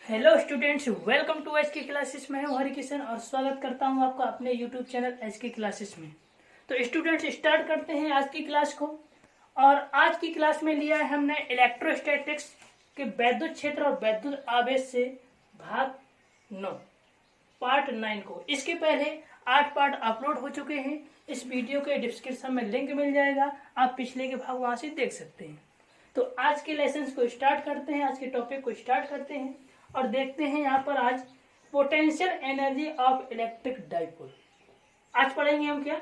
Hello students, welcome to H K classes. मैं हूं हरिकिशन और स्वागत करता हूं आपका अपने YouTube channel H K classes में। तो स्टूडेंट्स, स्टार्ट करते हैं आज की क्लास को। और आज की क्लास में लिया है हमने इलेक्ट्रोस्टैटिक्स के वैद्युत क्षेत्र और वैद्युत आवेश से भाग 9 पार्ट 9 को। इसके पहले 8 पार्ट अपलोड हो चुके हैं। इस वीडियो के डिस्क्रिप्शन में लिंक मिल जाएगा, आप पिछले के भाग वहां से देख सकते हैं। तो आज के लेसन को स्टार्ट करते हैं, आज के टॉपिक को स्टार्ट करते हैं और देखते हैं यहाँ पर आज potential energy of electric dipole. आज पढ़ेंगे हम क्या?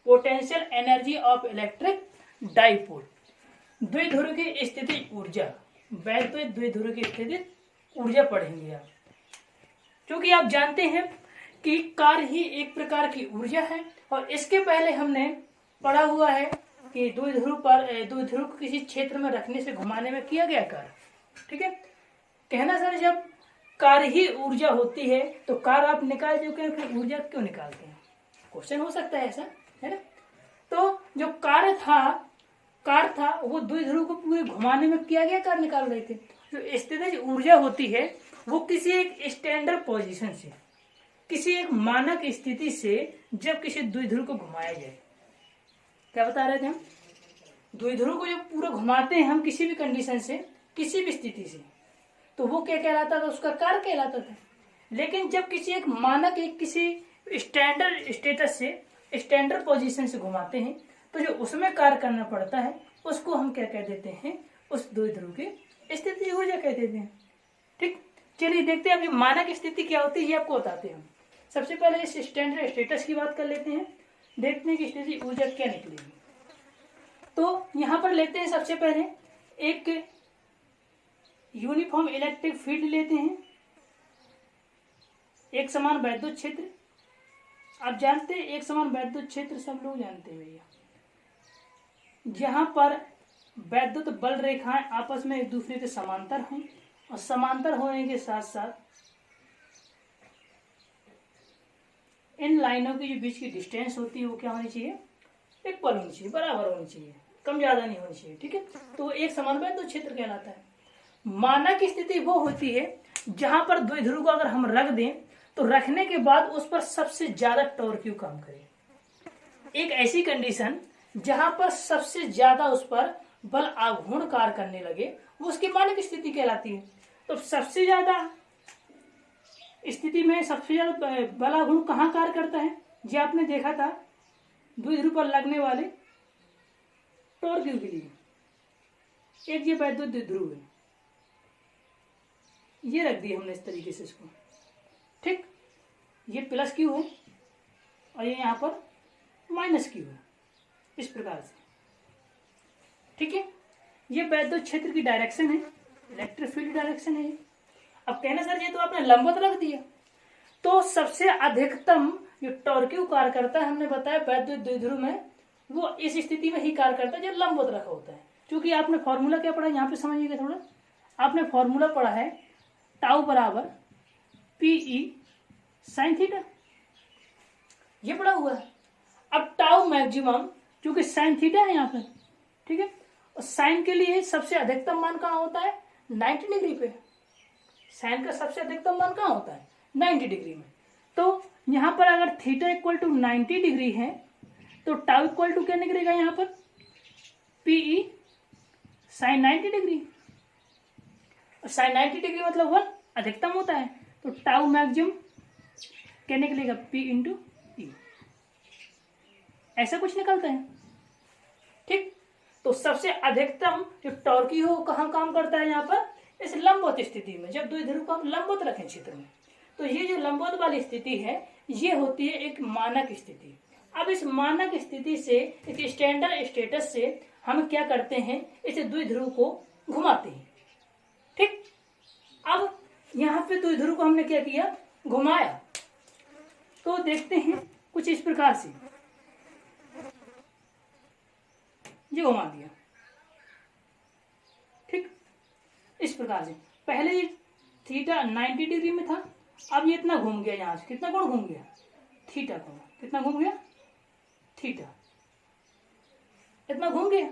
Potential energy of electric dipole. द्विध्रुव की स्थिति ऊर्जा, वैद्युत द्विध्रुव की स्थिति ऊर्जा पढ़ेंगे आप। क्योंकि आप जानते हैं कि कार्य ही एक प्रकार की ऊर्जा है और इसके पहले हमने पढ़ा हुआ है कि द्विध्रुव को किसी क्षेत्र में रखने से घुमाने में किया गया कार्य। ठीक है, कहना सर जब कार्य ही ऊर्जा होती है तो कार्य आप निकाल चुके हैं, फिर ऊर्जा क्यों निकालते हैं? क्वेश्चन हो सकता है ऐसा, है ना। तो जो कार्य था वो द्विध्रुव को पूरे घुमाने में किया गया कार्य निकाल रहे थे। जो स्थितिज ऊर्जा होती है वो किसी एक स्टैंडर्ड पोजीशन से, किसी एक मानक स्थिति से जब किसी द्विध्रुव को घुमाया जाए। क्या बता रहे थे हम? द्विध्रुव को जब पूरा घुमाते हैं हम किसी भी कंडीशन से, किसी भी स्थिति से, तो वो क्या कहलाता था? उसका कार्य कहलाता था। लेकिन जब किसी एक मानक किसी स्टैंडर्ड स्टेटस से, स्टैंडर्ड पोजीशन से घुमाते हैं तो जो उसमें कार्य करना पड़ता है उसको हम क्या कह देते हैं? उस द्विध्रुव की स्थिति ऊर्जा कह देते हैं। ठीक, चलिए देखते हैं अभी मानक स्थिति क्या होती है, ये आपको बताते हैं। सबसे पहले इस स्टैंडर्ड स्टेटस की बात कर लेते हैं, देखते हैं कि स्थिति ऊर्जा क्या निकलेगी। तो यहां पर लेते हैं सबसे पहले एक यूनिफॉर्म इलेक्ट्रिक फील्ड लेते हैं, एक समान वैद्युत क्षेत्र। आप जानते हैं एक समान वैद्युत क्षेत्र सब लोग जानते हैं भैया, जहां पर वैद्युत बल रेखाएं आपस में एक दूसरे के समांतर हों और समांतर होने के साथ साथ इन लाइनों की जो बीच की डिस्टेंस होती है वो क्या होनी चाहिए? इक्वल होनी चाहिए, बराबर होनी चाहिए, कम ज्यादा नहीं होनी चाहिए। ठीक है, तो एक समान वैद्युत क्षेत्र कहलाता है। मानक स्थिति वो होती है जहां पर द्विध्रुव को अगर हम रख दें तो रखने के बाद उस पर सबसे ज्यादा टॉर्क काम करे। एक ऐसी कंडीशन जहां पर सबसे ज्यादा उस पर बल आघूर्ण कार्य करने लगे वो उसकी मानक स्थिति कहलाती है। तो सबसे ज्यादा स्थिति में सबसे ज्यादा बल आघूर्ण कहां कार्य करता है? जो आपने देखा था द्विध्रुव पर लगने वाले टॉर्क के लिए। एक ये वैद्युत द्विध्रुव है, ये रख दिया हमने इस तरीके से इसको। ठीक, ये प्लस क्यू है और ये यहां पर माइनस क्यू है, इस प्रकार से। ठीक है, ये वैद्युत क्षेत्र की डायरेक्शन है, इलेक्ट्रिक फील्ड डायरेक्शन है। अब कहना सर ये तो आपने लंबवत रख दिया, तो सबसे अधिकतम जो टॉर्क्यू कार्य करता है हमने बताया वैद्युत द्विध्रुव में, वो इस स्थिति में ही कार्य करता है जब लंबवत रखा होता है। क्योंकि आपने फॉर्मूला क्या पढ़ा, यहाँ पे समझिएगा थोड़ा। आपने फॉर्मूला पढ़ा है टाउ बराबर पीई साइन थीटा, ये पढ़ा हुआ है। अब टाउ मैक्सिमम क्योंकि साइन थीटा है यहाँ पे, ठीक है, और साइन के लिए सबसे अधिकतम मान कहाँ होता है? 90 डिग्री पे। साइन का सबसे अधिकतम मान कहाँ होता है? 90 डिग्री में। तो यहाँ पर अगर थीटा इक्वल टू 90 डिग्री है तो टाउ इक्वल टू क्या निकलेगा यहाँ पर? PE sine 90 degree. Sine 90 degree मतलब 1 अधिकतम होता है, तो टाउ मैक्सिमम क्या निकलेगा? P इंटू ई, ऐसा कुछ निकलता है। ठीक, तो सबसे अधिकतम जो टॉर्की हो कहाँ काम करता है? यहाँ पर इस लंबवत स्थिति में, जब द्विध्रुव को हम लंबवत रखें क्षेत्र में। तो ये जो लंबवत वाली स्थिति है ये होती है एक मानक स्थिति। अब इस मानक स्थिति से, एक स्टैंडर्ड स्टेटस से हम क्या करते हैं? इस द्विध्रुव को घुमाते हैं। ठीक, अब यहाँ पे द्विध्रुव को हमने क्या किया? घुमाया। तो देखते हैं कुछ इस प्रकार से, ये घुमा दिया। ठीक, इस प्रकार से पहले ये थीटा 90 डिग्री में था, अब ये इतना घूम गया, यहाँ से कितना कोण घूम गया? थीटा कोण कितना घूम गया? थीटा इतना घूम गया।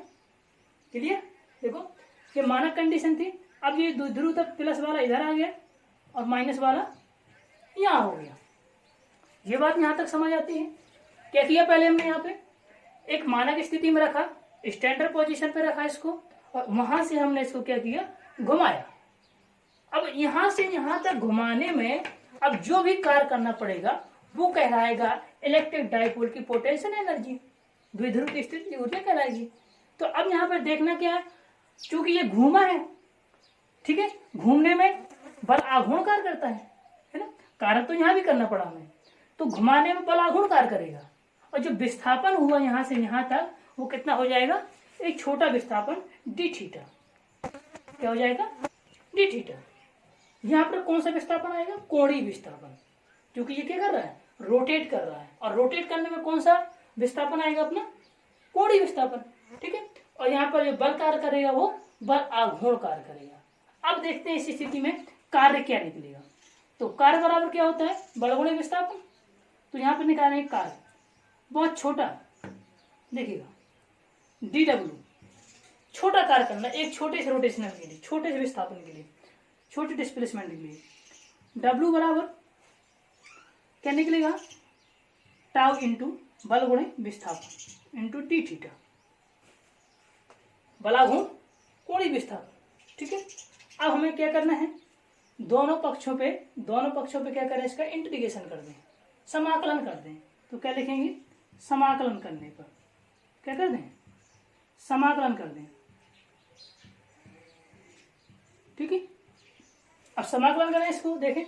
क्लियर? देखो ये मानक कंडीशन थी, अब ये ध्रुव तक प्लस वाला इधर आ गया और माइनस वाला यहाँ हो गया। ये बात यहाँ तक समझ आती है। क्या किया पहले हमने यहाँ पे एक मानक स्थिति में रखा, स्टैंडर्ड पोजीशन पे रखा इसको, और वहां से हमने इसको क्या किया, घुमाया। अब यहां से यहां तक घुमाने में अब जो भी कार्य करना पड़ेगा वो कहलाएगा इलेक्ट्रिक डाइपोल की पोटेंशियल एनर्जी, द्विध्रुव की स्थिति ऊर्जा कहलाएगी। तो अब यहाँ पर देखना क्या है, चूंकि ये घूमा है, ठीक है, घूमने में बल आघूर्ण कार्य करता है ना, कार्य तो यहाँ भी करना पड़ा हमें, तो घुमाने में बल आघूर्ण कार्य करेगा। और जो विस्थापन हुआ यहाँ से यहाँ तक वो कितना हो जाएगा, एक छोटा विस्थापन डी थीटा। क्या हो जाएगा, डी थीटा। यहाँ पर कौन सा विस्थापन आएगा, कोणीय विस्थापन, क्योंकि ये क्या कर रहा है, रोटेट कर रहा है, और रोटेट करने में कौन सा विस्थापन आएगा अपना, कोणीय विस्थापन, ठीक है। और यहाँ पर जो बल कार्य करेगा वो बल आघूर्ण कार्य करेगा। अब देखते हैं इस स्थिति में कार्य क्या निकलेगा। तो कार्य बराबर क्या होता है, बल गुणे विस्थापन। तो यहाँ पर निकालेंगे कार्य बहुत छोटा, देखिएगा डी डब्ल्यू, छोटा कार्य करना एक छोटे से रोटेशनल के लिए, छोटे से विस्थापन के लिए, छोटे डिस्प्लेसमेंट के लिए। डब्ल्यू बराबर क्या निकलेगा, टाउ इंटू बल गुणे विस्थापन इंटू डी थीटा, बलाघूर्ण कोणीय विस्थापन, ठीक है। अब हमें क्या करना है, दोनों पक्षों पे क्या करें, इसका इंटीग्रेशन कर दें, समाकलन कर दें। तो क्या लिखेंगे, समाकलन करने पर क्या कर दें, समाकलन कर दें, ठीक है। अब समाकलन करें इसको, देखें,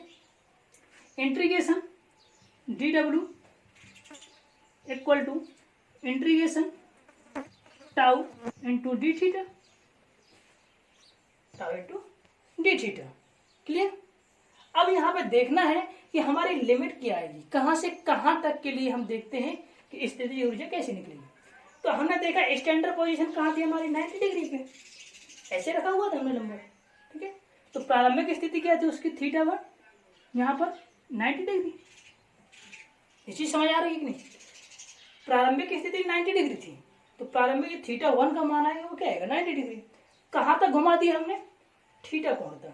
integration D W equal to integration tau into D theta, tau into D theta, clear. अब यहाँ पे देखना है कि हमारी लिमिट क्या आएगी, कहाँ से कहाँ तक के लिए हम देखते हैं कि स्थितिज ऊर्जा कैसे निकलेगी। तो हमने देखा स्टैंडर्ड पोजीशन कहाँ थी हमारी, 90 डिग्री पे, ऐसे रखा हुआ था हमने नंबर, ठीक है। तो प्रारंभिक स्थिति क्या थी उसकी, थीटा वन, यहाँ पर 90 डिग्री। ये चीज समझ आ रही है कि नहीं, प्रारंभिक स्थिति 90 डिग्री थी, तो प्रारंभिक थीटा वन का मान आएगा वो क्या आएगा, 90 डिग्री। कहाँ तक घुमा दिया हमने, थीटा कोण तक।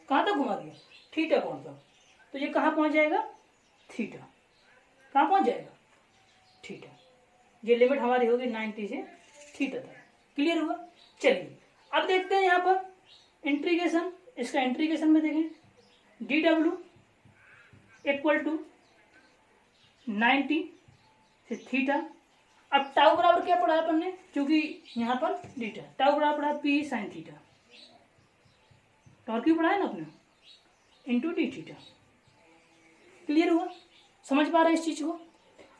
कहाँ तक घुमा दिया, थीटा कोण तक। तो ये कहाँ पहुंच जाएगा, थीटा, कहाँ पहुंच जाएगा, थीटा। ये लिमिट हमारी होगी 90 से थीटा तक, क्लियर हुआ। चलिए अब देखते हैं यहाँ पर इंटीग्रेशन, इसका इंटीग्रेशन में देखें, डी डब्ल्यू इक्वल टू 90 से थीटा। अब टाउ बराबर क्या पढ़ा अपन ने, क्योंकि यहाँ पर थीटा, टाउ बराबर पढ़ा पी साइन थीटा, टॉर्क क्यों पढ़ा है ना अपने, इंटू डी थीटा, क्लियर हुआ, समझ पा रहे हैं इस चीज को।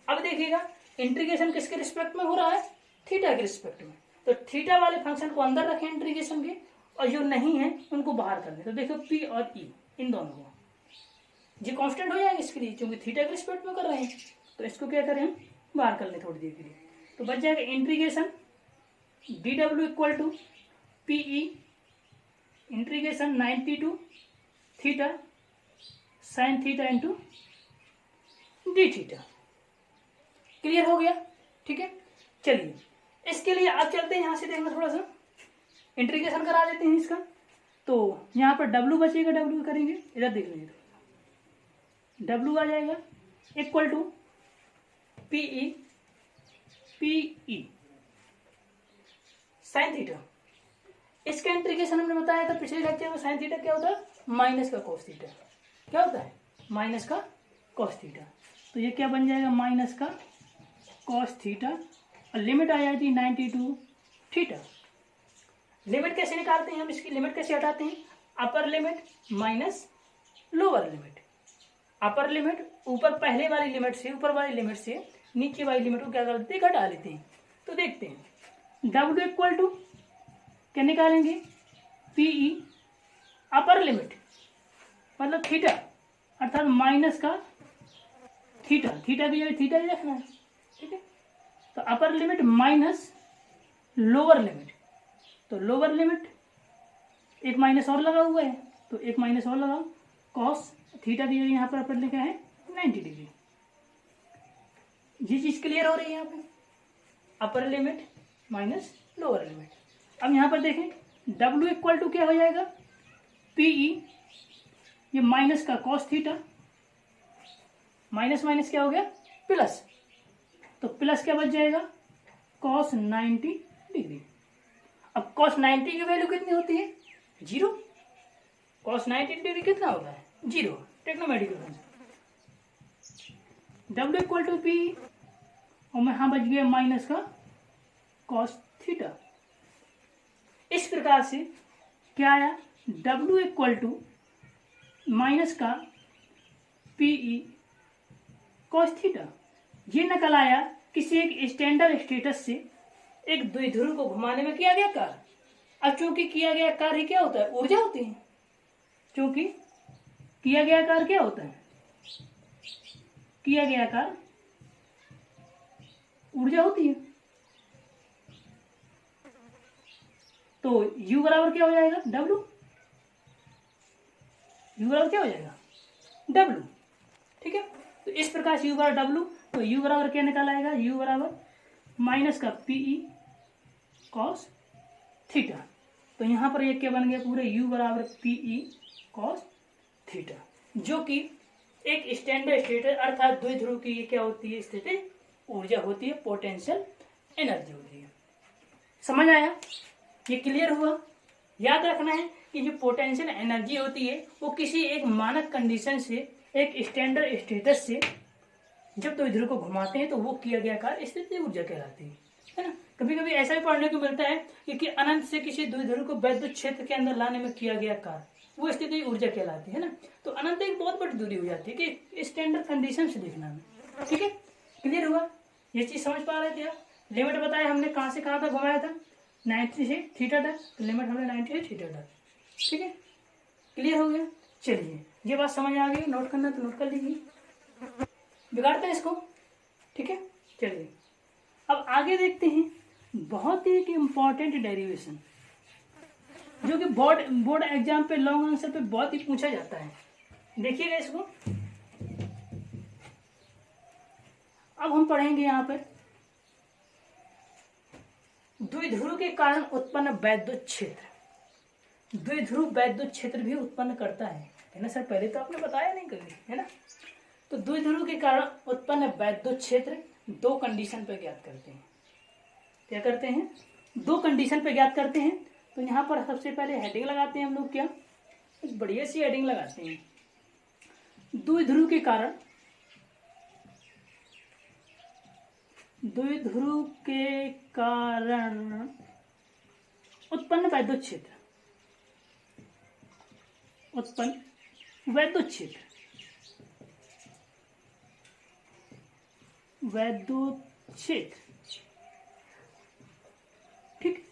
अब देखिएगा इंटीग्रेशन किसके रिस्पेक्ट में हो रहा है, थीटा के रिस्पेक्ट में। तो थीटा वाले फंक्शन को अंदर रखें इंटीग्रेशन के, और जो नहीं है उनको बाहर कर दें। तो देखो पी और ई, इन दोनों को जी कांस्टेंट हो जाएंगे इसके लिए, क्योंकि थीटा के रिस्पेक्ट में कर रहे हैं। तो इसको क्या करें हम, बाहर कर लें थोड़ी देर के लिए। तो बच जाएगा integration D W equal to P E integration 90 to theta sine theta into D theta, clear हो गया, ठीक है। चलिए इसके लिए आप चलते हैं यहाँ से, देखना थोड़ा सा इंटीग्रेशन करा देते हैं इसका। तो यहाँ पर डब्ल्यू बचेगा, डब्ल्यू करेंगे, इधर देख लीजिए, डब्ल्यू आ जाएगा equal to P E sine theta. इसका इंटीग्रेशन हमने बताया था पिछले लेक्चर में, साइन थीटा क्या होता है, माइनस का कॉस थीटा। क्या होता है, माइनस का कॉस थीटा। तो ये क्या बन जाएगा, माइनस का कॉस थीटा, और लिमिट आ जाती है 90 टू थीटा। लिमिट कैसे निकालते हैं हम, इसकी लिमिट कैसे हटाते हैं, upper limit minus lower limit. Upper limit ऊपर पहले वाली लिमिट से, ऊपर वाली लिमिट से नीचे वाली लिमिट को क्या कर देते हैं, घटा लेते हैं। तो देखते हैं डब्ल्यू इक्वल टू क्या निकालेंगे, पीई अपर लिमिट मतलब थीटा, अर्थात माइनस का थीटा, थीटा की जगह थीटा ही रखना है, ठीक है। तो upper limit minus lower limit, तो लोअर लिमिट एक माइनस और लगा हुआ है, तो एक माइनस और लगाओ, कॉस थीटा की जगह यहाँ पर अपर लिखा है 90 डिग्री। ये चीज क्लियर हो रही है यहाँ पे, upper limit minus lower limit. अब यहाँ पर देखें W इक्वल टू क्या हो जाएगा, पीई ये माइनस का कॉस थीटा, माइनस माइनस क्या हो गया प्लस, तो प्लस क्या बच जाएगा कॉस 90 डिग्री। अब कॉस 90 की वैल्यू कितनी होती है 0, कॉस 90 डिग्री कितना होता है 0, टेक्नोमेटिकल W इक्वल टू पी, और यहाँ बच गया माइनस का कॉस थीटा। इस प्रकार से क्या आया W इक्वल टू माइनस का पीई कॉस थीटा। ये निकल आया किसी एक स्टैंडर्ड स्टेटस से एक द्विध्रुव को घुमाने में किया गया कार्य। अब चूंकि किया गया कार्य क्या होता है ऊर्जा होती है, चूंकि किया गया कार्य क्या होता है, किया गया कार्य ऊर्जा होती है। तो U बराबर क्या हो जाएगा W, U बराबर क्या हो जाएगा W, ठीक है। तो इस प्रकार से U बराबर W, तो U बराबर क्या निकाल आएगा, U बराबर माइनस का पीई कॉस थीटा। तो यहां पर ये क्या बन गया पूरे U बराबर पीई कॉस थीटा, जो कि एक स्टैंडर्ड स्टेट है, अर्थात द्विध्रुव की ये क्या होती है स्थिति ऊर्जा होती है, पोटेंशियल एनर्जी होती है। समझ आया, ये क्लियर हुआ। याद रखना है कि जो पोटेंशियल एनर्जी होती है वो किसी एक मानक कंडीशन से, एक स्टैंडर्ड स्टेटस से जब द्विध्रुव को घुमाते हैं तो वो किया गया कार्य स्थितिज ऊर्जा कहलाती है ना। कभी कभी ऐसा भी पढ़ने को मिलता है कि अनंत से किसी द्विध्रुव को वैद्युत क्षेत्र के अंदर लाने में किया गया कार्य वो स्थितिज ऊर्जा कहलाती है ना। तो अनंत एक बहुत बड़ी दूरी हो जाती है कि स्टैंडर्ड कंडीशन से देखना में, ठीक है। क्लियर हुआ, ये चीज समझ पा रहे थे आप। लिमिट बताया हमने कहाँ से कहाँ तक घुमाया था 90 से थीटा तक, तो लिमिट हमने 90 से थीटा तक, ठीक है। क्लियर हो गया, चलिए ये बात समझ आ गई, नोट करना तो नोट कर लीजिए, बिगाड़ते हैं इसको, ठीक है। चलिए अब आगे देखते हैं बहुत ही एक इम्पॉर्टेंट डेरिवेशन जो कि बोर्ड एग्जाम पे लॉन्ग आंसर पे बहुत ही पूछा जाता है। देखिएगा इसको, अब हम पढ़ेंगे यहाँ पर द्विध्रुव के कारण उत्पन्न वैद्युत क्षेत्र। द्विध्रुव वैद्युत क्षेत्र भी उत्पन्न करता है ना सर, पहले तो आपने बताया नहीं कभी, है ना। तो द्विध्रुव के कारण उत्पन्न वैद्युत क्षेत्र दो कंडीशन पे ज्ञात करते हैं। क्या करते हैं, दो कंडीशन पे ज्ञात करते हैं। तो यहाँ पर सबसे पहले हेडिंग लगाते हैं हम लोग, क्या एक बढ़िया सी हेडिंग लगाते हैं, द्विध्रुव के कारण, द्विध्रुव के कारण उत्पन्न वैद्युत क्षेत्र, उत्पन्न वैद्युत क्षेत्र, वैद्युत क्षेत्र, ठीक।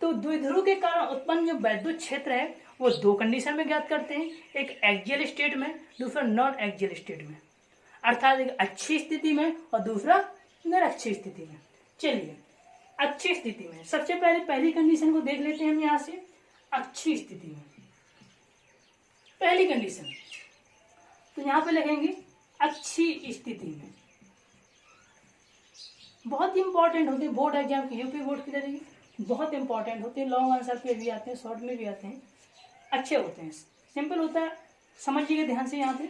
तो द्विध्रुव के कारण उत्पन्न जो वैद्युत क्षेत्र है वो दो कंडीशन में ज्ञात करते हैं, एक एक्सियल स्टेट में, दूसरा नॉन एक्सियल स्टेट में, अर्थात एक अच्छी स्थिति में और दूसरा निरक्षीय स्थिति में। चलिए अच्छी स्थिति में सबसे पहले पहली कंडीशन को देख लेते हैं हम यहाँ से। अच्छी स्थिति में पहली कंडीशन, तो यहाँ पे लिखेंगे अच्छी स्थिति में। बहुत इंपॉर्टेंट होते हैं बोर्ड एग्जाम की, यूपी बोर्ड की तरीके बहुत इंपॉर्टेंट होते हैं, लॉन्ग आंसर पे भी आते हैं, शॉर्ट में भी आते हैं, अच्छे होते हैं, सिंपल होता है, समझिएगा ध्यान से। यहाँ पे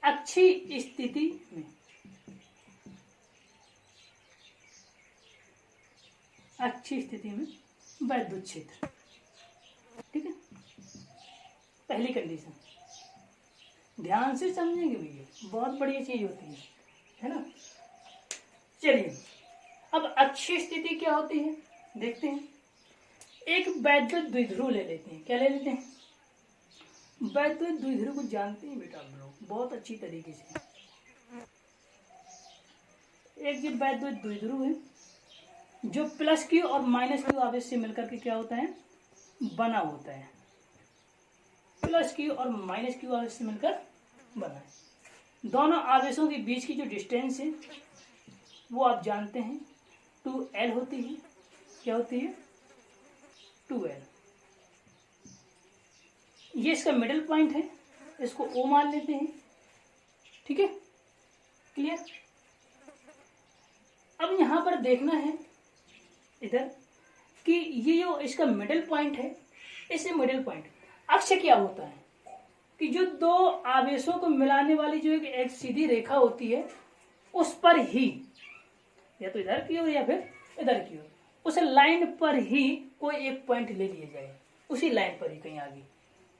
अच्छी स्थिति में, अच्छी स्थिति में वैद्युत क्षेत्र, ठीक है, पहली कंडीशन। ध्यान से समझेंगे भैया, बहुत बढ़िया चीज होती है ना। चलिए अब अच्छी स्थिति क्या होती है देखते हैं। एक वैद्युत द्विध्रुव ले लेते हैं, क्या ले लेते हैं, वैद्युत द्विध्रुव को जानते हैं बेटा आप लोग बहुत अच्छी तरीके से। एक जो वैद्युत द्विध्रुव है जो प्लस क्यू और माइनस क्यू आवेश से मिलकर के क्या होता है बना होता है, प्लस क्यू और माइनस क्यू आवेश से मिलकर बना है। दोनों आवेशों के बीच की जो डिस्टेंस है वो आप जानते हैं 2L होती है, क्या होती है 2L। ये इसका मिडिल पॉइंट है, इसको O मान लेते हैं, ठीक है, क्लियर। अब यहां पर देखना है इधर कि ये जो इसका मिडिल पॉइंट है, इस मिडिल पॉइंट अक्ष क्या होता है, कि जो दो आवेशों को मिलाने वाली जो एक सीधी रेखा होती है उस पर ही, या तो इधर की ओर या फिर इधर की ओर, उस लाइन पर ही कोई एक पॉइंट ले लिया जाए, उसी लाइन पर ही कहीं आगे,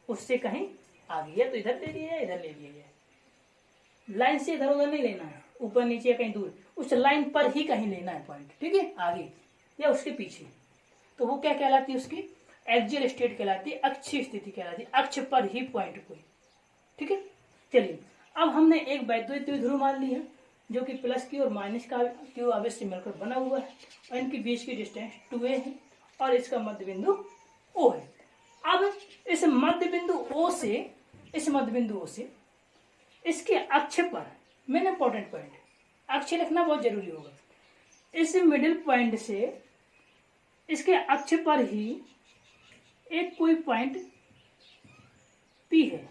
उससे कहीं आगे, या तो इधर ले लिया जाए, इधर ले लिया जाए। लाइन से इधर उधर नहीं लेना है, ऊपर नीचे कहीं दूर, उस लाइन पर ही कहीं लेना है पॉइंट, ठीक है, आगे या उसके पीछे। तो वो क्या कहलाती है, उसकी एक्सियल स्टेट कहलाती है, अक्षीय स्थिति कहलाती है, अक्ष पर ही पॉइंट कोई, ठीक है। चलिए अब हमने एक वैद्युत द्विध्रुव मान ली है जो कि प्लस की और माइनस का क्यू आवेश से मिलकर बना हुआ है और इनके बीच की डिस्टेंस 2a है और इसका मध्य बिंदु O है। अब इस मध्य बिंदु O से इसके अक्ष पर, मेन इंपॉर्टेंट पॉइंट, अक्ष लिखना बहुत जरूरी होगा, इस मिडिल पॉइंट से इसके अक्ष पर ही एक कोई पॉइंट P है।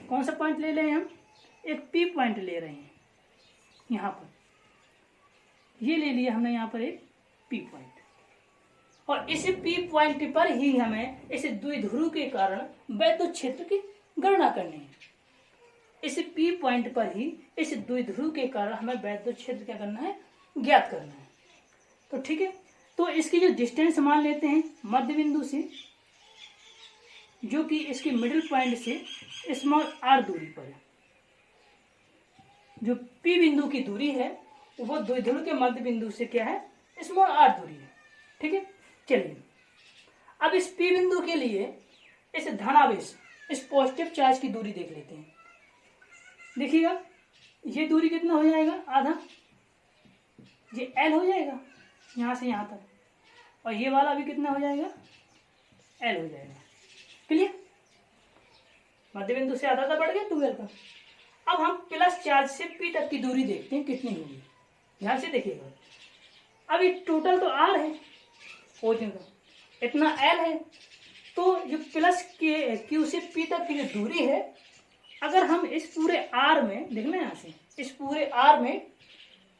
कौन सा पॉइंट ले रहे हैं हम, एक P पॉइंट ले रहे हैं, यहाँ पर ये ले लिया हमने, यहाँ पर एक P पॉइंट, और इस P पॉइंट पर ही हमें इस द्विध्रुव के कारण वैद्युत क्षेत्र की गणना करनी है। इस P पॉइंट पर ही इस द्विध्रुव के कारण हमें वैद्युत क्षेत्र क्या करना है, ज्ञात करना है। तो ठीक है, तो इसकी जो डिस्टेंस मान लेते हैं मध्य बिंदु से, जो कि इसके मिडिल पॉइंट से स्मॉल r दूरी पर है। जो P बिंदु की दूरी है वो द्विध्रुव के मध्य बिंदु से क्या है, स्मॉल r दूरी है, ठीक है। चलिए अब इस P बिंदु के लिए इस धनावेश, इस पॉजिटिव चार्ज की दूरी देख लेते हैं। देखिएगा ये दूरी कितना हो जाएगा, आधा, ये L हो जाएगा यहाँ से यहाँ तक, और ये वाला भी कितना हो जाएगा, L हो जाएगा। क्लियर, मध्य बिंदु से आधा बढ़ गया 12 का। अब हम प्लस चार्ज से P तक की दूरी देखते हैं कितनी होगी, ध्यान से देखिएगा। अब ये टोटल तो R है, ओरिजिन का इतना L है, तो जो प्लस के Q से P तक की जो दूरी है, अगर हम इस पूरे R में, देखना यहाँ से, इस पूरे R में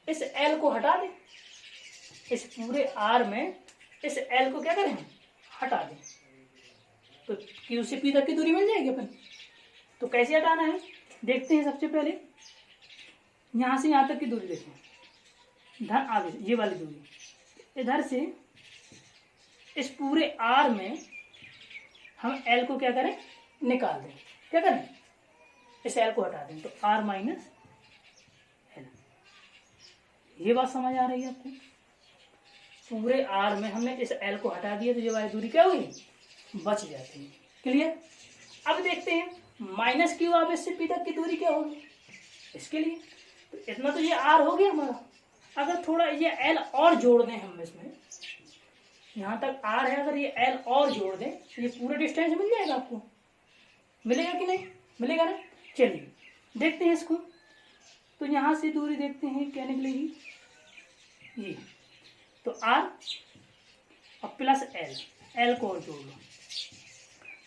इस L को हटा दें, इस पूरे R में इस L को क्या करें, हटा दें, तो Q से P तक की दूरी मिल जाएगी अपन। तो कैसे हटाना है देखते हैं। सबसे पहले यहाँ से यहाँ तक की दूरी देखें, धन आवेश, ये वाली दूरी, इधर से इस पूरे R में हम L को क्या करें, निकाल दें, क्या करें, इस L को हटा दें, तो R माइनस L। ये बात समझ आ रही है आपको, पूरे R में हमने इस L को हटा दिया तो ये वाली दूरी क्या हुई, बच जाती है। क्लियर, अब देखते हैं माइनस Q आवेश से P तक की दूरी क्या होगी इसके लिए। तो इतना तो ये R हो गया हमारा, अगर थोड़ा ये L और जोड़ दें हम इसमें, यहाँ तक R है, अगर ये L और जोड़ दें तो ये पूरा डिस्टेंस मिल जाएगा आपको, मिलेगा कि नहीं, मिलेगा ना। चलिए देखते हैं इसको, तो यहाँ से दूरी देखते हैं क्या निकलेगी, ये तो R और प्लस L को और जोड़ लो,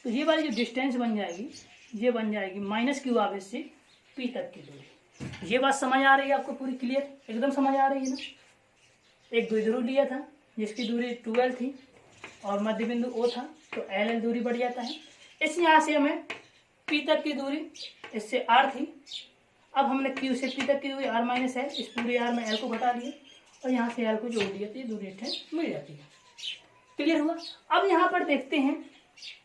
तो ये वाली जो डिस्टेंस बन जाएगी, ये बन जाएगी माइनस Q आवेश से P तक की दूरी। ये बात समझ आ रही है आपको पूरी, क्लियर, एकदम समझ आ रही है ना। एक द्विध्रुव लिया था जिसकी दूरी 2L थी और मध्य बिंदु O था, तो LL दूरी बढ़ जाता है। इस यहाँ से हमें P तक की दूरी, इससे R थी, अब हमने Q से P तक की दूरी R माइनस L, इस पूरे R में L को घटा दिया और यहाँ से L को जोड़ दिया, तो ये दूरी मिल जाती है। क्लियर हुआ। अब यहाँ पर देखते हैं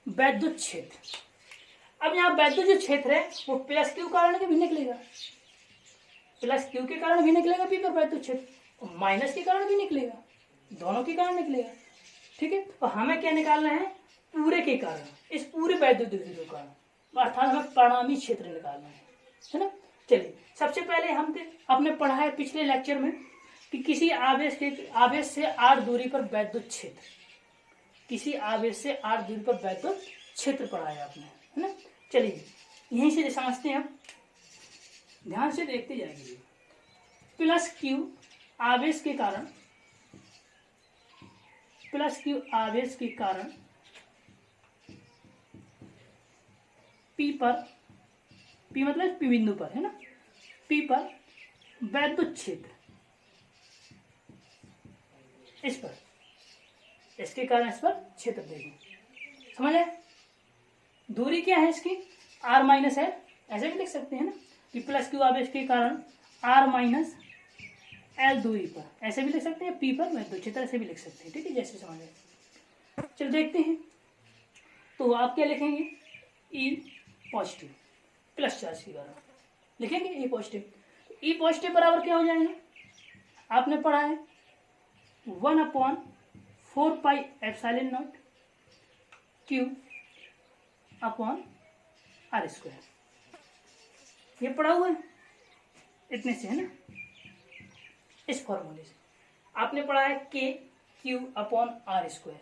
वैद्युत क्षेत्र। अब यहाँ वैद्युत जो क्षेत्र है वो प्लस Q कारण के भी निकलेगा, प्लस Q के कारण भी निकलेगा P पर वैद्युत क्षेत्र, और माइनस के कारण भी निकलेगा, दोनों के कारण निकलेगा, ठीक है। और हमें क्या निकालना है, पूरे के कारण, इस पूरे वैद्युत द्विध्रुव कारण, अर्थात हमें परिणामी क्षेत्र निकालना है ना। चलिए सबसे पहले हमने पढ़ा है पिछले लेक्चर में कि किसी आवेश से R दूरी पर वैद्युत क्षेत्र, किसी आवेश से R दूरी पर वैद्युत क्षेत्र पढ़ाया आपने, है ना। चलिए यहीं से समझते हैं, अब ध्यान से देखते जाएंगे। प्लस Q आवेश के कारण, प्लस Q आवेश के कारण P पर, P मतलब P बिंदु पर, है ना, P पर वैद्युत क्षेत्र, इस पर, इसके कारण इस पर क्षेत्र देंगे, समझ आए। दूरी क्या है इसकी, r माइनस एल, ऐसे भी लिख सकते हैं ना, कि प्लस क्यू आवेश के कारण r माइनस एल दूरी पर, ऐसे भी लिख सकते हैं, p पर वैद्युत क्षेत्र ऐसे भी लिख सकते हैं, ठीक है, जैसे समझ आए। चलो देखते हैं, तो आप क्या लिखेंगे, ई पॉजिटिव प्लस चार्ज के कारण लिखेंगे ई पॉजिटिव। ई पॉजिटिव बराबर क्या हो जाएगा, आपने पढ़ा है 1/4 pi epsilon not Q upon R square, ये पढ़ा हुआ है इतने से, है ना, इस फॉर्मूले से आपने पढ़ा है के क्यू अपॉन आर स्क्वायर।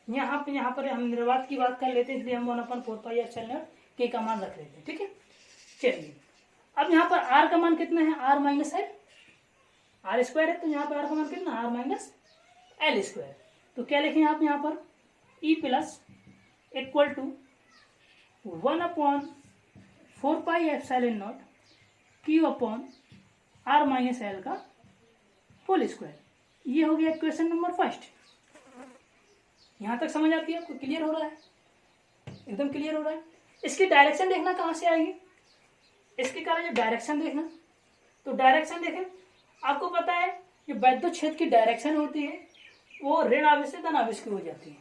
यहाँ पर हम निर्वात की बात कर लेते हैं, इसलिए हम 1/4 पाई एप्सिलॉन नॉट के का मान रख लेते हैं, ठीक है। चलिए अब यहाँ पर आर का मान कितना है, R minus L, R square है तो यहाँ पर आर का मान कितना, आर माइनस एल स्क्वायर। तो क्या लिखें आप यहाँ पर, E plus equal to 1/4 pi epsilon not Q upon R minus L का होल स्क्वायर। ये हो गया क्वेश्चन नंबर फर्स्ट। यहाँ तक समझ आती है आपको, क्लियर हो रहा है, एकदम क्लियर हो रहा है। इसकी डायरेक्शन देखना कहाँ से आएगी, इसके कारण जो डायरेक्शन देखना, तो डायरेक्शन देखें, आपको पता है जो वैद्युत क्षेत्र की डायरेक्शन होती है वो ऋण आवेश से धन आवेश की हो जाती है।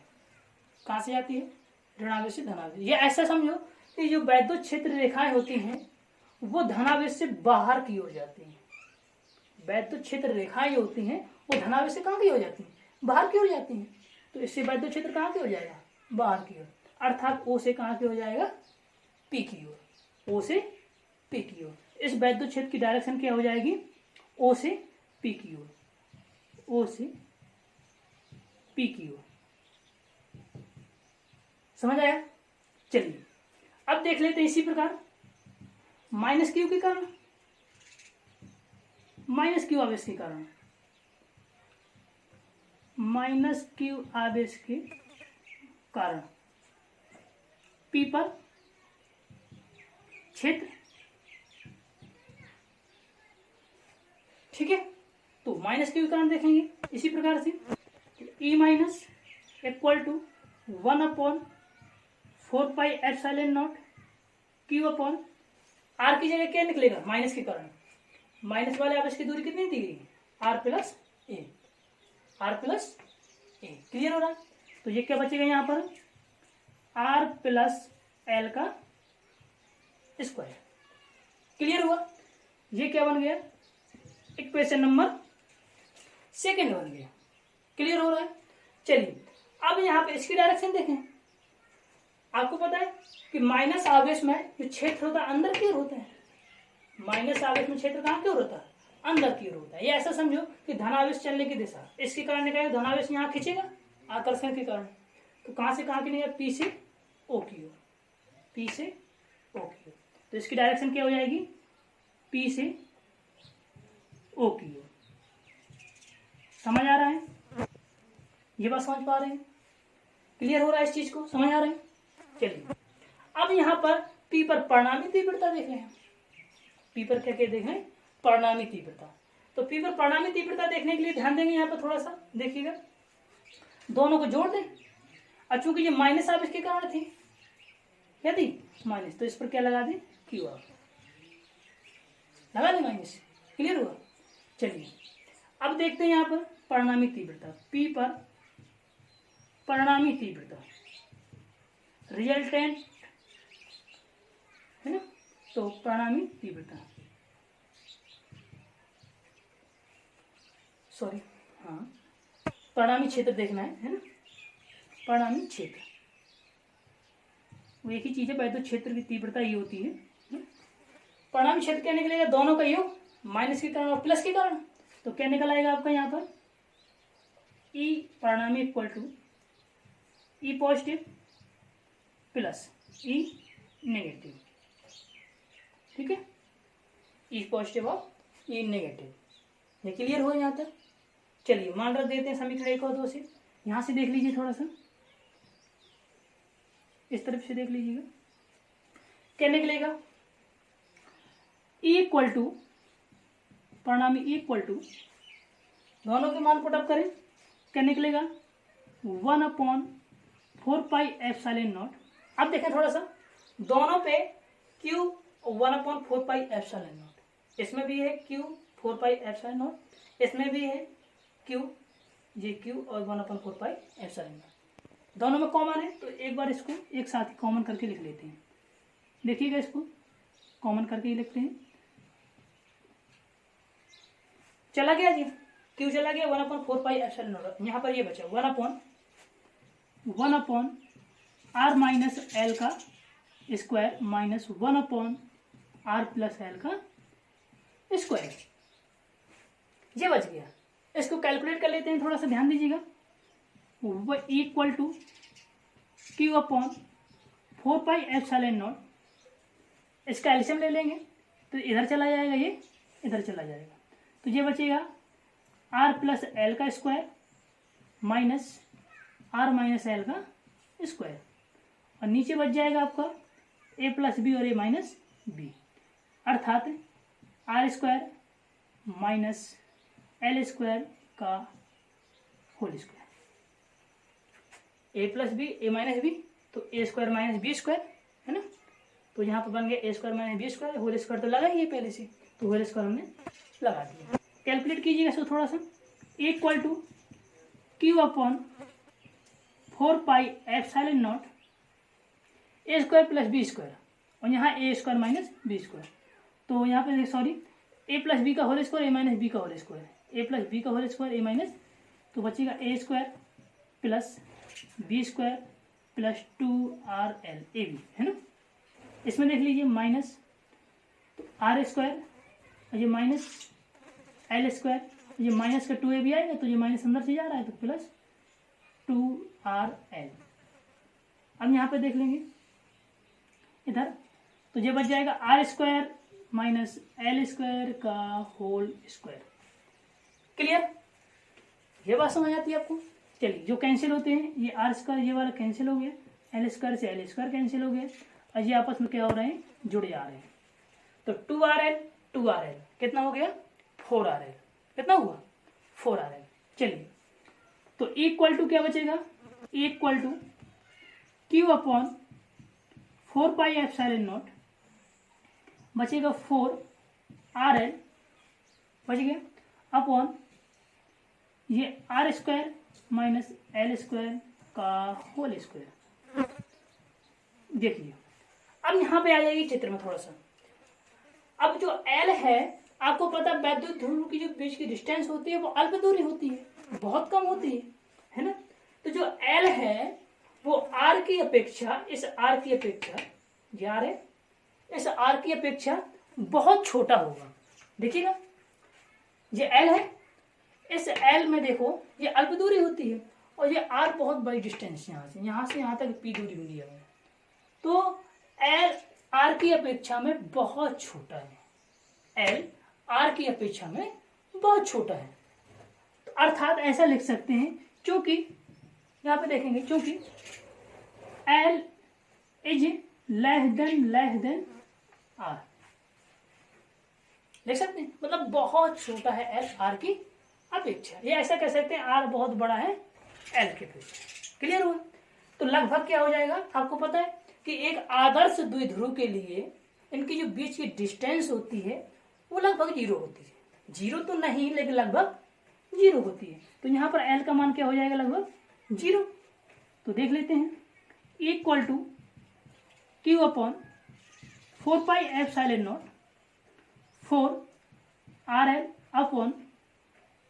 कहाँ से जाती है, ऋण आवेश से धन आवेश। ये ऐसा समझो कि जो वैद्युत क्षेत्र रेखाएं होती हैं वो धनावेश से बाहर की हो जाती हैं। वैद्युत क्षेत्र रेखाएं होती हैं वो धनावेश से कहाँ की हो जाती हैं, बाहर की हो जाती हैं। तो इससे वैद्युत क्षेत्र कहाँ की हो जाएगा, बाहर की ओर, अर्थात ओ से कहाँ की हो जाएगा, पी की ओर, ओ से पी की ओर। इस वैद्युत क्षेत्र की डायरेक्शन क्या हो जाएगी, ओ से पी की ओर, ओ से पी की ओर। समझ आया। चलिए अब देख लेते हैं इसी प्रकार माइनस क्यू के कारण, माइनस क्यू आवेश के कारण, माइनस क्यू आवेश के कारण पी पर क्षेत्र, ठीक है। तो माइनस क्यू के कारण देखेंगे इसी प्रकार से, e minus equal to 1/4 pi epsilon not Q upon r की जगह क्या निकलेगा, माइनस के कारण, माइनस वाले आवेश की दूरी कितनी दी गई, R plus A, R plus A, clear हो रहा है। तो ये क्या बचेगा यहाँ पर, आर प्लस एल का स्क्वायर, क्लियर हुआ। ये क्या बन गया, इक्वेशन नंबर सेकंड बन गया, क्लियर हो रहा है। चलिए अब यहाँ पे इसकी डायरेक्शन देखें, आपको पता है कि माइनस आवेश में जो क्षेत्र होता है अंदर की ओर होता है, माइनस आवेश में क्षेत्र कहाँ की ओर होता है, अंदर की ओर होता है। ये ऐसा समझो कि धनावेश चलने की दिशा, इसके कारण क्या है, धनावेश यहाँ खींचेगा आकर्षण के कारण, तो कहाँ से कहाँ की नहीं, पी से ओ की ओर, पी से ओ की ओर। तो इसकी डायरेक्शन क्या हो जाएगी, पी से ओ की ओर। समझ आ रहा है, ये बात समझ पा रहे हैं, क्लियर हो रहा है, इस चीज को समझ आ रहा है। चलिए अब यहाँ पर पी पर परिणामी तीव्रता देख रहे हैं, पी पर क्या क्या देख रहे हैं, परिणामी तीव्रता। तो पी पर परिणामी तीव्रता देखने के लिए ध्यान देंगे यहाँ पर थोड़ा सा देखिएगा, दोनों को जोड़ दें। और चूंकि ये माइनस आवेश के कारण थी, यदि माइनस, तो इस पर क्या लगा दें, क्यू आर लगा दें माइनस, क्लियर हुआ। चलिए अब देखते हैं यहाँ पर परिणामी तीव्रता, पी पर परिणामी तीव्रता, रिजल्टेंट है ना, तो परिणामी तीव्रता, सॉरी हाँ, परिणामी क्षेत्र देखना है ना, परिणामी क्षेत्र वो एक ही चीज है, वैद्युत क्षेत्र की तीव्रता ये होती है। परिणामी क्षेत्र क्या निकलेगा, दोनों का योग, माइनस के कारण और प्लस के कारण, तो क्या निकल आएगा आपका यहाँ पर, ई परिणामी equal to E positive plus E negative, ठीक है, ई पॉजिटिव और ई नेगेटिव। ये क्लियर हुआ यहाँ तक। चलिए मान रख देते हैं समीकरण 1 और 2 से, यहाँ से देख लीजिए, थोड़ा सा इस तरफ से देख लीजिएगा, क्या निकलेगा, ई इक्वल टू परिणामी ई इक्वल टू, दोनों के मान पुटअप करें, क्या निकलेगा, 1/4 पाई एप्सिलॉन नॉट। अब देखें थोड़ा सा, दोनों पे क्यू 1/4πε0, इसमें भी है क्यू 4πε0, इसमें भी है क्यू, ये क्यू और 1/4πε0, दोनों में कॉमन है। तो एक बार इसको एक साथ ही कॉमन करके लिख लेते हैं। देखिएगा, इसको कॉमन करके ही लिखते हैं। चला गया जी, क्यू चला गया, 1/4πε0, यहाँ पर ये बचा 1/r-l का स्क्वायर माइनस 1/r+l का स्क्वायर, ये बच गया। इसको कैलकुलेट कर लेते हैं, थोड़ा सा ध्यान दीजिएगा। वो इक्वल टू q/4πε0, इसका एलसीएम ले लेंगे तो इधर चला जाएगा, ये इधर चला जाएगा, तो ये बचेगा r+l का स्क्वायर माइनस r-l का स्क्वायर, और नीचे बच जाएगा आपका a+b और a-b, अर्थात r² माइनस l² का होल स्क्वायर, a+b a-b, तो a² माइनस b² है ना। तो यहाँ पर बन गया a² minus b², whole square तो लगा ही है पहले से, तो होल स्क्वायर हमने लगा दिया। कैलकुलेट कीजिएगा इसको थोड़ा सा, equal to q/4πε0 a² plus b², और यहाँ a² माइनस b², तो यहाँ पे सॉरी a+b का होल स्क्वायर a-b का होल स्क्वायर, a+b का होल स्क्वायर a-, तो बचेगा a² plus b² plus 2rl ab, है ना। इसमें देख लीजिए माइनस, तो r² और ये माइनस l², ये माइनस का 2ab आएगा, तो ये माइनस अंदर से जा रहा है, तो प्लस 2rl। अब यहाँ पे देख लेंगे इधर, तो ये बच जाएगा r² माइनस l² का होल स्क्वायर। क्लियर, ये बात समझ आती है आपको। चलिए, जो कैंसिल होते हैं, ये r² ये वाला कैंसिल हो गया, l² से l² कैंसिल हो गया, और ये आपस में क्या हो रहे हैं, जुड़ जा रहे हैं। तो 2rl कितना हो गया, 4rl, कितना हुआ 4rl। चलिए, तो इक्वल टू क्या बचेगा, इक्वल टू q/4πε0 बचेगा 4rl बच गया अपॉन ये r² माइनस l² का होल स्क्वायर। देखिए, अब यहाँ पे आ जाएगी चित्र में थोड़ा सा। अब जो l है, आपको पता है वैद्युत ध्रुव की जो बीच की डिस्टेंस होती है वो अल्प दूरी होती है, बहुत कम होती है ना। तो जो l है वो r की अपेक्षा, इस r की अपेक्षा, यार है इस r की अपेक्षा बहुत छोटा होगा। देखिएगा, ये l है, इस l में देखो ये अल्प दूरी होती है, और ये r बहुत बड़ी डिस्टेंस, यहाँ से यहाँ तक p दूरी में दिया हुआ है, तो l r की अपेक्षा में बहुत छोटा है, l r की अपेक्षा में बहुत छोटा है। तो अर्थात ऐसा लिख सकते हैं, क्योंकि यहाँ पे देखेंगे, क्योंकि l is less than r, देख सकते हैं, मतलब बहुत छोटा है l r की अपेक्षा। ये ऐसा कह सकते हैं r बहुत बड़ा है l के अपेक्षा। क्लियर हुआ। तो लगभग क्या हो जाएगा, आपको पता है कि एक आदर्श द्विध्रुव के लिए इनकी जो बीच की डिस्टेंस होती है वो लगभग 0 होती है, 0 तो नहीं लेकिन लगभग 0 होती है। तो यहाँ पर l का मान क्या हो जाएगा, लगभग 0। तो देख लेते हैं, equal to q/4πε0 4rl upon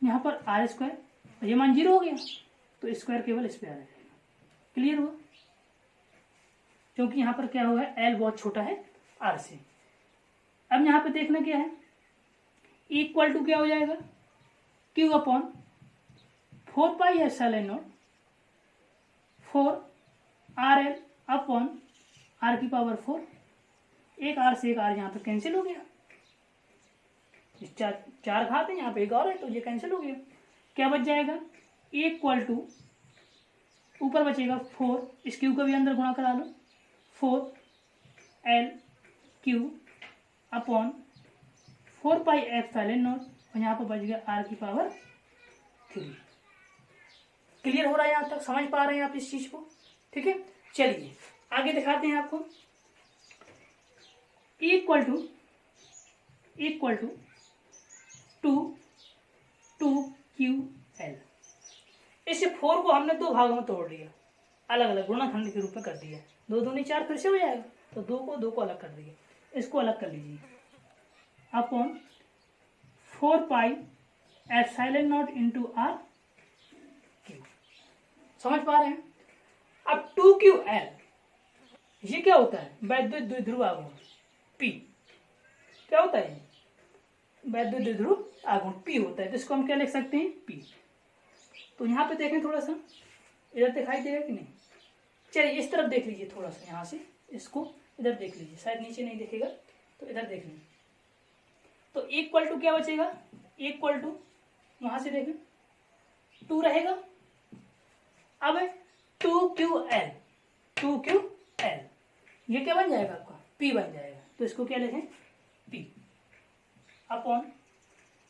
यहाँ पर r², ये मान 0 हो गया, तो स्क्वायर केवल इस पे आ जाएगा। क्लियर हुआ, क्योंकि यहाँ पर क्या हुआ है, l बहुत छोटा है r से। अब यहाँ पे देखना क्या है, इक्वल टू क्या हो जाएगा, q/4πε0 4rl अपॉन r⁴, एक r से एक r यहाँ पे कैंसिल हो गया, चार घात है यहाँ पे, एक और है, तो ये कैंसिल हो गया। क्या बच जाएगा, इक्वल टू ऊपर बचेगा 4, इस क्यू को भी अंदर गुणा करा लो, 4l³ अपॉन 4πε0, और यहाँ पर बच गया r⁴। क्लियर हो रहा है, यहाँ तक समझ पा रहे हैं आप इस चीज को। ठीक है, चलिए आगे दिखाते हैं आपको। Equal to two Q L. इसे 4 को हमने 2 भागों में तोड़ लिया, अलग अलग गुणनखंड के रूप में कर दिया। 2 दूनी 4 फिर से हो जाएगा, तो 2 को अलग कर दिया। इसको अलग कर लीजिए, upon 4 pi epsilon nought into R Q. समझ पा रहे हैं? अब 2QL ये क्या होता है? वैद्युत द्विध्रुव आघूर्ण P। क्या होता है? वैद्युत द्विध्रुव आघूर्ण P होता है, जिसको हम क्या लिख सकते हैं? P। तो यहाँ पे देखें, थोड़ा सा इधर दिखाई देगा कि नहीं? चलिए इस तरफ देख लीजिए, थोड़ा सा यहाँ से इसको इधर देख लीजिए, शायद नीचे नहीं दिखेगा, तो इधर देख लीजिए। तो इक्वल टू क्या बचेगा? इक्वल टू वहां से देखें 2 रहेगा। अब 2QL ये क्या बन जाएगा? आपका P बन जाएगा। तो इसको क्या लिखें? P अपॉन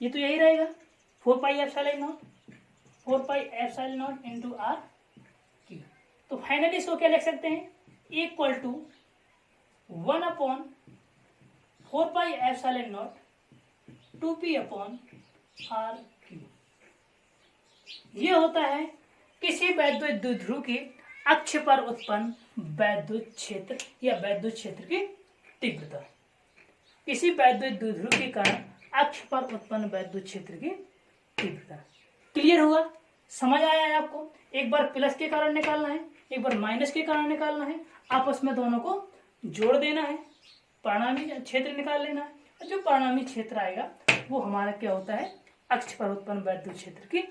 ये तो यही रहेगा 4 pi epsilon nought into R Q. तो फाइनली इसको क्या लिख सकते हैं? Equal to 1 upon 4 pi epsilon nought 2P upon R Q. ये होता है किसी वैद्युत द्विध्रुव के अक्ष पर उत्पन्न वैद्युत क्षेत्र या वैद्युत क्षेत्र की तीव्रता। किसी वैद्युत द्विध्रुव के कारण अक्ष पर उत्पन्न वैद्युत क्षेत्र की तीव्रता। क्लियर हुआ? समझ आया है आपको? एक बार प्लस के कारण निकालना है, एक बार माइनस के कारण निकालना है, आपस में दोनों को जोड़ देना है, परिणामी क्षेत्र निकाल लेना है। और जो परिणामी क्षेत्र आएगा वो हमारा क्या होता है? अक्ष पर उत्पन्न वैद्युत क्षेत्र की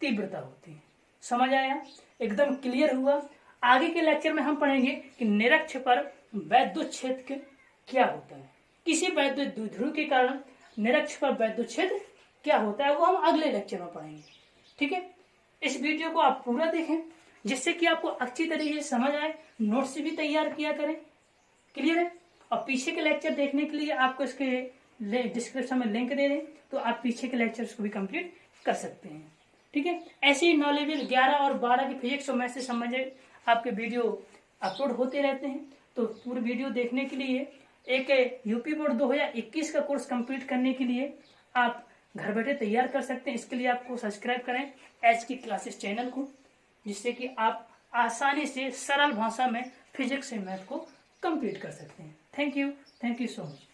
तीव्रता होती है। समझ आया? एकदम क्लियर हुआ? आगे के लेक्चर में हम पढ़ेंगे कि निरक्ष पर वैद्युत क्षेत्र क्या होता है, किसी वैद्युत द्विध्रुव के कारण निरक्ष पर वैद्युत क्षेत्र क्या होता है, वो हम अगले लेक्चर में पढ़ेंगे। ठीक है? इस वीडियो को आप पूरा देखें, जिससे कि आपको अच्छी तरीके से समझ आए। नोट्स भी तैयार किया करें। क्लियर है? और पीछे के लेक्चर देखने के लिए आपको इसके डिस्क्रिप्शन में लिंक दे दें, तो आप पीछे के लेक्चर्स को भी कंप्लीट कर सकते हैं। ठीक है? ऐसे ही नॉलेजेबल 11 और 12 के फिजिक्स और मैथ से संबंधित आपके वीडियो अपलोड होते रहते हैं। तो पूरी वीडियो देखने के लिए, एक यूपी बोर्ड 2021 का कोर्स कंप्लीट करने के लिए आप घर बैठे तैयार कर सकते हैं। इसके लिए आपको सब्सक्राइब करें एच की क्लासेस चैनल को, जिससे कि आप आसानी से सरल भाषा में फिजिक्स और मैथ को कंप्लीट कर सकते हैं। Thank you so much.